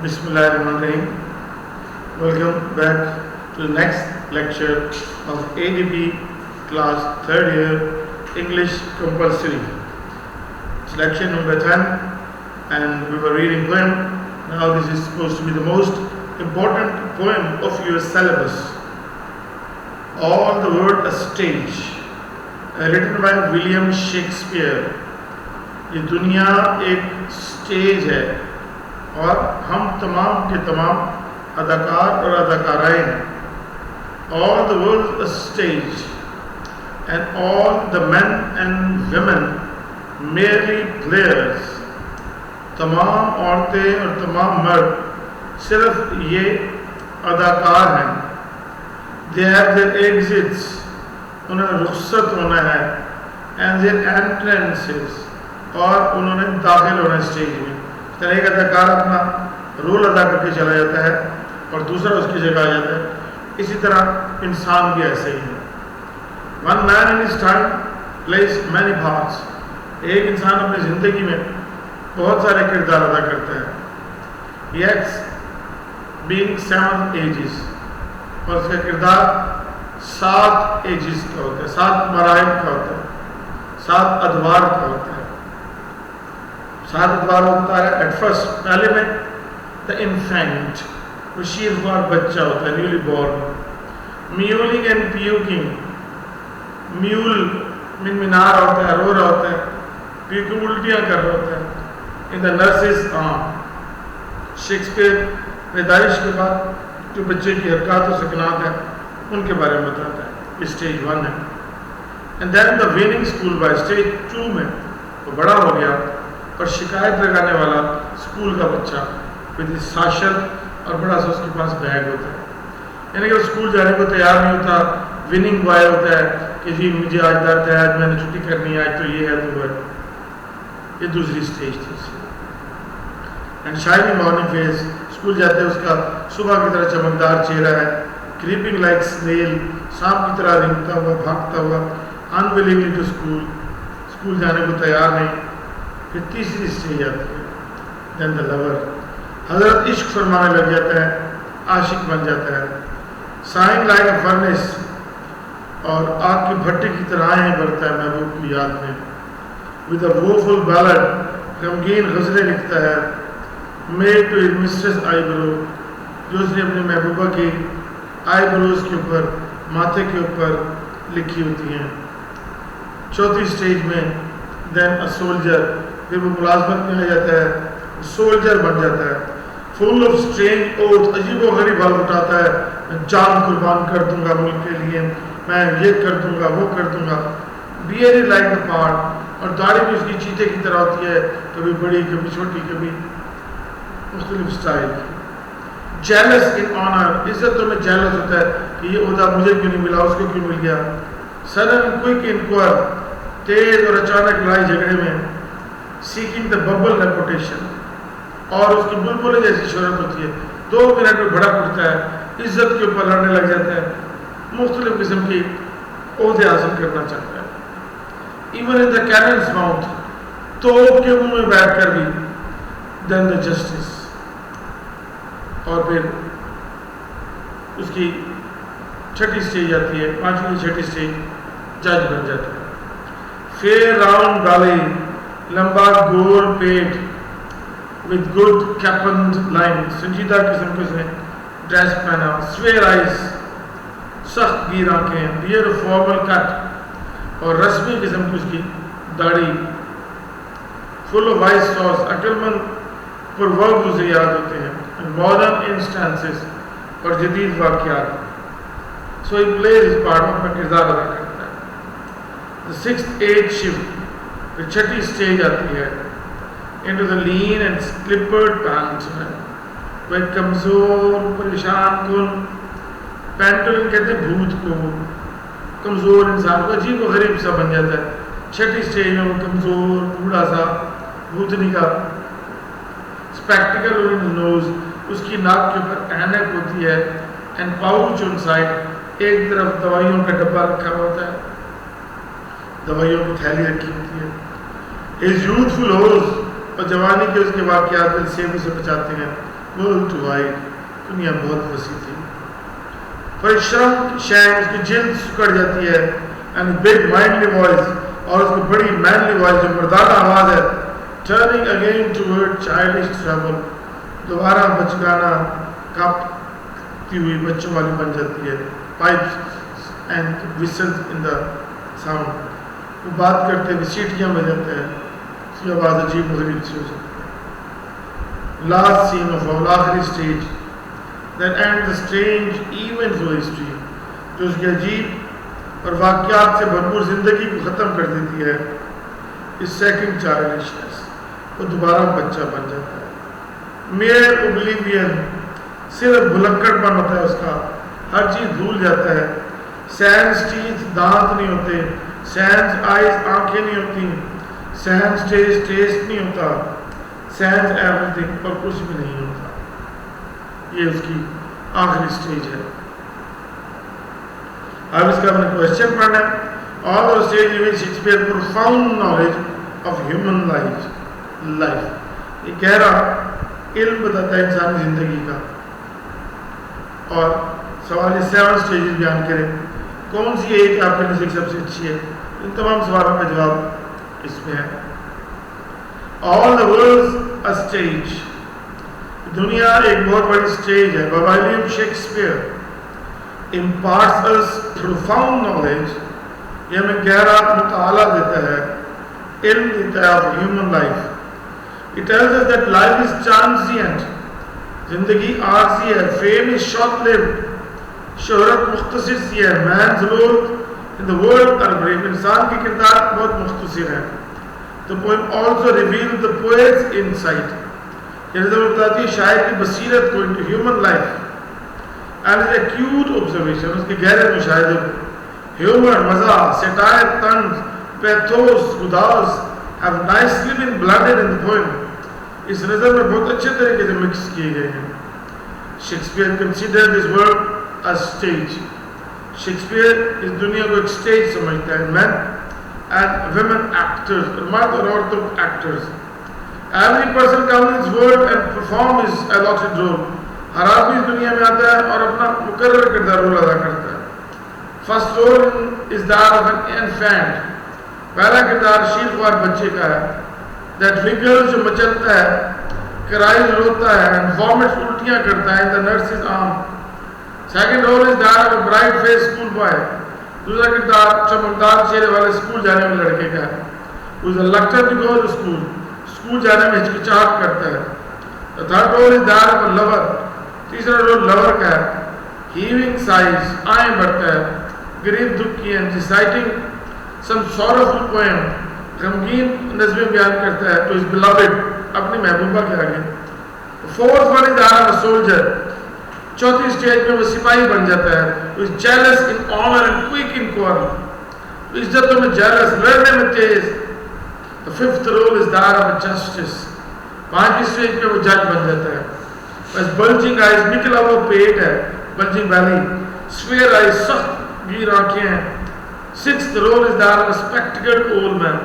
Bismillahirrahmanirrahim. Welcome back to the next lecture of ADP class 3rd year English compulsory. It's lecture number 10 and we were reading poem. Now this is supposed to be the most important poem of your syllabus. All the Word a Stage, written by William Shakespeare. ये दुनिया एक stage है और हम तमाम के तमाम अदाकार और अदाकाराएँ हैं. All the world a stage and all the men and women merely players. तमाम औरतें और तमाम मर्द सिर्फ ये अदाकार हैं. They have their exits, उन्हें रुखसत होना है, and their entrances, और उन्होंने दाखिल होना स्टेज में. तरह एक अदाकार अपना रोल अदा करके चला जाता है और दूसरा उसकी जगह आ जाता है. इसी तरह इंसान भी ऐसे ही है. One man in his time place many parts. एक इंसान अपनी ज़िंदगी में बहुत सारे किरदार अदा करता है. यस बीइंग 7 एजेस, और उसका किरदार 7 एजेस का होता है, 7 मराहिल का होता है, 7 अदवार का होता है. 7 अदवार होता है. एट फर्स्ट पहले में द इन्फेंट, वो शीरख्वार बच्चा होता है, newly born. Mewling and puking, mewl मिनमिनार होता है, रो रहा होता है. प्यूकिंग उल्टियाँ कर रहा होता है. In the nurses arm, Shakespeare पैदाइश के बाद जो बच्चे की हरकत और सकनात है उनके बारे में बताता है. स्टेज 1 है. And then the whining schoolboy. Stage 2 में वो बड़ा हो गया और शिकायत लगाने वाला स्कूल का बच्चा विद शासन, और बड़ा सा उसके पास बैग होता है, यानी कि वो स्कूल जाने को तैयार नहीं होता. विनिंग बॉय होता है कि जी मुझे आज दर्द है, आज मैंने छुट्टी करनी है, आज तो ये है तो वो है. ये दूसरी स्टेज थी. And shining morning face, school जाते हैं उसका सुबह की तरह चमकदार चेहरा है. क्रीपिंग लाइक स्नेल, सांप की तरह रेंगता हुआ भागता हुआ. अनविलिंगली टू स्कूल, स्कूल जाने को तैयार नहीं. फिर तीसरी स्टेज आती है. देन द लवर, हजरत इश्क फरमाने लग जाता है, आशिक बन जाता है. साइंग लाइक अ फर्नेस, और आग की भट्टी की तरह आए बढ़ता है महबूब की याद में. विद अ वोफुल बैलड, गमगीन गज़लें लिखता है. मेड टू मिस्ट्रेस आईब्रो, जो उसने अपनी महबूबा की आईब्रोज के ऊपर, माथे के ऊपर लिखी होती हैं. चौथी स्टेज में देन अ सोल्जर, फिर वो मुलाजमत में आ जाता है, सोल्जर बन जाता है. फुल ऑफ स्ट्रेंज ओथ, अजीब व गरीब हाल उठाता है. मैं जान कुर्बान कर दूंगा मुल्क के लिए, मैं ये कर दूंगा वो कर दूंगा. बियर लाइक द पार्ट, और दाढ़ी भी उसकी चीते की तरह होती है, कभी बड़ी कभी छोटी कभी मुख्तलिफ स्टाइल की. जेलस इन ऑनर, इज्जतों में जेलस होता है कि ये ओहदा मुझे क्यों नहीं मिला, उसको क्यों मिल गया. सडन क्विक इंक्वायर, तेज और अचानक लड़ाई झगड़े में. सीकिंग द बबल रेपुटेशन, और उसकी बुलबुल जैसी शोहरत होती है. 2 मिनट में भड़क उठता है, इज्जत के ऊपर लड़ने लग जाता है, मुख्तलिफ किस्म की ओहदे हासिल करना चाहता है. Even in the cannons mouth, तोप के मुंह में बैठ कर भी. देन द जस्टिस, और फिर उसकी छठी स्टेज आती है, 5वीं छठी स्टेज, जज बन जाता है. फेयर राउंड बैली, लंबा गोल पेट, विद गुड कैपन्ड लाइन, संजीदा किस्म के उसने ड्रेस पहना. स्वेयर आइज, सख्त गिर आंखें. बियर फॉर्मल कट, और रस्मी किस्म की उसकी दाढ़ी. फुल ऑफ वाइस सॉस, अक्लमंद पुरवर्ब उसे याद होते हैं. मॉडर्न इंस्टेंसेस, और जदीद वाक़यात. सो ही प्लेज इस पार्ट में अपना किरदार अदा करता है. द 6th एज शिफ्ट, फिर छठी स्टेज आती है. Into the lean and slippered pant, वह कमज़ोर परेशान कुन. पैंटोलिन कहते हैं भूत को, कमज़ोर इंसान को अजीब व गरीब सा बन जाता है. छठी स्टेज में वो कमज़ोर बूढ़ा सा भूतनी का. स्पेक्टिकल ऑन नोज, उसकी नाक के ऊपर ऐनक होती है. एंड पाउच ऑन साइड, एक तरफ दवाइयों का डब्बा रखा होता है, दवाइयों की थैली रखी होती है. इज यूथफुल होज, और जवानी के उसके वाक़यात दिल से उसे बचाते हैं. वर्ल्ड वाइड, दुनिया बहुत वसी थी। परिश्रम शैन, उसकी जिल्द सुकड़ जाती है, एंड बिग माइंडली वॉइस, और उसकी बड़ी मैनली वॉइस जो मर्दाना आवाज़ है, turning again toward childish travel, दोबारा बचगाना कांपती हुई बच्चों वाली बन जाती है। Pipes and whistles in the sound, वो बात करते हुए सीटियाँ बजाते हैं, उसकी आवाज़ अजीब गरीब सी हो जाती है। लास्ट सीन ऑफ आवर, आखिरी stage that ends the strange eventful history, जो उसकी अजीब और वाक़यात से भरपूर ज़िंदगी को ख़त्म कर देती है। इस सेकंड चाइल्डिशनेस, वो दोबारा बच्चा बन जाता है। मेयर ओब्लिवियन, सिर्फ भुलक्कड़पन होता है उसका, हर चीज़ भूल जाता है। सैंस टीथ, दांत नहीं होते, सैंस आइज, आंखें नहीं होती, सैंस टेस्ट, टेस्ट नहीं होता, सैंस एवरीथिंग, और कुछ भी नहीं होता। ये उसकी आखिरी स्टेज है। अब इसका हमने क्वेश्चन पढ़ना है। All the stage which Shakespeare profound knowledge of human life, ये गहरा इल्म बताता है इंसानी जिंदगी का। और सवाल ये 7 स्टेजेस बयान करें, कौन सी एक आपके नज़र सबसे अच्छी है? इन तमाम सवालों का जवाब इसमें है। All the world a stage, दुनिया एक बहुत बड़ी स्टेज है। William Shakespeare imparts us profound knowledge, ये हमें गहरा मुताला देता है, इल्म देता है of human life. It tells us that life is transient, जिंदगी आरज़ी है, fame is short-lived, शोहरत मुख्तसर सी है, man's roles in the world are brief, इंसान के किरदार बहुत मुख्तसर है। The poem also reveals the poet's insight, ये बताती है शायर की बसीरत को into human life and his acute observation, उसके गहरे मुशाहिदे को। Humor, मज़ा, satire, तंज, pathos, उदास have nicely been blended in the poem, इस नज़र में बहुत अच्छे तरीके से मिक्स किए गए हैं। Shakespeare considered this world as stage, Shakespeare इस दुनिया को एक स्टेज समझता है। Men and women actors, मर्द और औरतों actors, every person comes in this world and perform his allotted role, हर आदमी इस दुनिया में आता है और अपना मुकर्रर किरदार रोल अदा करता है। First role is that of an infant, पहला किरदार शीलख्वार बच्चे का है। दैट विगल्स, जो मचलता है, क्राइज, रोता है, एंड वॉमिट्स, उल्टियां करता है, in the nurse's arm. Second role is that of bright face schoolboy, दूसरा किरदार चमकदार चेहरे वाले स्कूल जाने वाले लड़के का है। Who is reluctant to go to school, school जाने में हिचकिचाहट करता है। The third role is that of a lover, तीसरा रोल लवर का है। हीविंग साइज, आए बढ़ता है, गरीब दुख की, and reciting some sorrowful poem, गमगीन नज़्में बयान करता है टू हिज बिलवड, अपनी महबूबा के आगे। Fourth one is that of a soldier, चौथी स्टेज में वो सिपाही बन जाता है। वो is jealous in honour and quick in quarrel, इज्जतों में जेलस, लड़ने में तेज। The fifth role is that of a justice, पांचवी स्टेज पे वो जज बन जाता है। बस बल्जिंग आइज, निकला हुआ पेट है, बल्जिंग बैली, स्फेयर आइज, सख्त गिर आंखें हैं। Sixth role is that of a spectacled old man,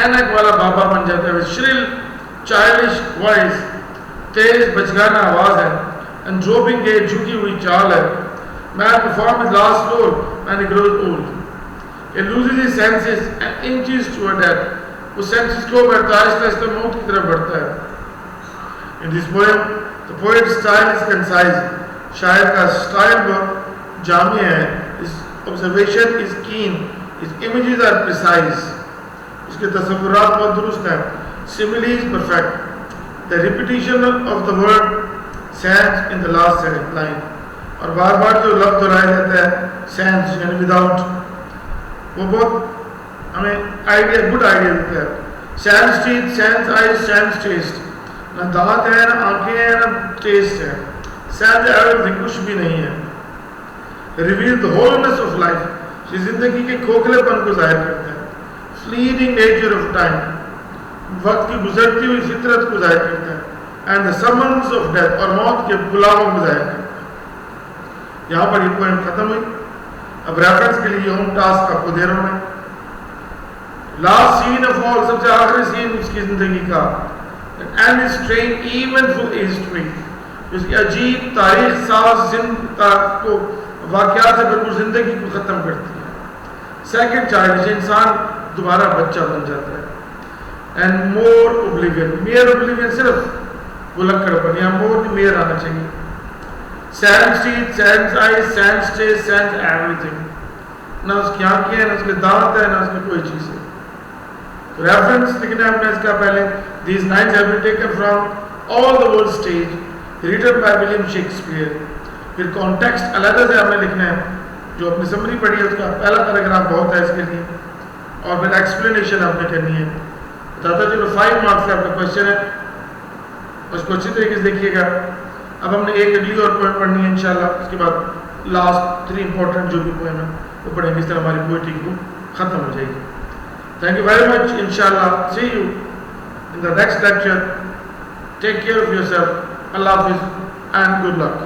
ऐनक वाला बाबा बन जाता है। श्रिल चाइल्डिश वॉइस, तेज बचगाना आवाज है, एंड ड्रोपिंग के झुकी हुई चाल है। Man perform his last role when he grows old, he loses his senses and inches toward death, वो सेंसेस को बढ़ता है, आहिस्ता मौत की तरफ बढ़ता है। In this poem, the poet's style is concise, शायर का स्टाइल बहुत जामे है। His observation is keen, his images are precise, उसके तस्वुरात बहुत दुरुस्त हैं। Simile is perfect, the repetition of the word sans in the last line, और बार बार जो लफ्ज़ दोहराया जाता है sans यानी विदाउट, वो बहुत हमें आइडिया, गुड आइडिया देता है। Sans teeth, sans eyes, sans taste, ना दांत है, ना आंखें हैं, ना टेस्ट है। सैंस एवरीथिंग, कुछ भी नहीं है। Reveal the wholeness of life, जिंदगी के खोखलेपन को जाहिर करता है। फ्लीटिंग नेचर ऑफ टाइम, वक्त की गुजरती हुई फितरत को जाहिर करता है। And the summons of death, और मौत के बुलावों को जाहिर करता है। यहाँ पर ये पोएम खत्म हुई। अब रेफरेंस के लिए होम टास्क आपको दे रहा हूं मैं। लास्ट सीन ऑफ ऑल, सबसे आखिरी सीन उसकी जिंदगी का, एंड स्ट्रेन इवेंटफुल हिस्ट्री, इसकी अजीब तारीख साज को वाक़यात से बिल्कुल ज़िंदगी को ख़त्म करती है। सेकंड चाइल्ड, इंसान दोबारा बच्चा बन जाता है। And more oblivion, mayor oblivion सिर्फ भुलक्कड़पन, या मोर मेयर आना चाहिए। Sand teeth, sand eyes, sand stay, sand everything. ना उसकी आंखें हैं, ना उसके दांत है, ना उसकी कोई चीज़ है। तो रेफरेंस लिखना है हमने इसका पहले, these lines have been taken from all the world stage, written by William Shakespeare। फिर कॉन्टेक्स्ट अलग से हमें लिखना है, जो अपनी समरी पढ़ी है उसका पहला पैराग्राफ बहुत है इसके लिए, और फिर एक्सप्लेनेशन आपने करनी है। बताता चलो 5 मार्क्स का आपका क्वेश्चन है, उसको अच्छी तरीके से देखिएगा। अब हमने एक अगली और पोएम पढ़नी है इंशाल्लाह, उसके बाद लास्ट 3 इंपॉर्टेंट जो भी पोएम है वो पढ़ेंगे, इस तरह हमारी पोएट्री को ख़त्म हो जाएगी। Thank you very much. Inshallah, see you in the next lecture. Take care of yourself. Allah Hafiz and good luck.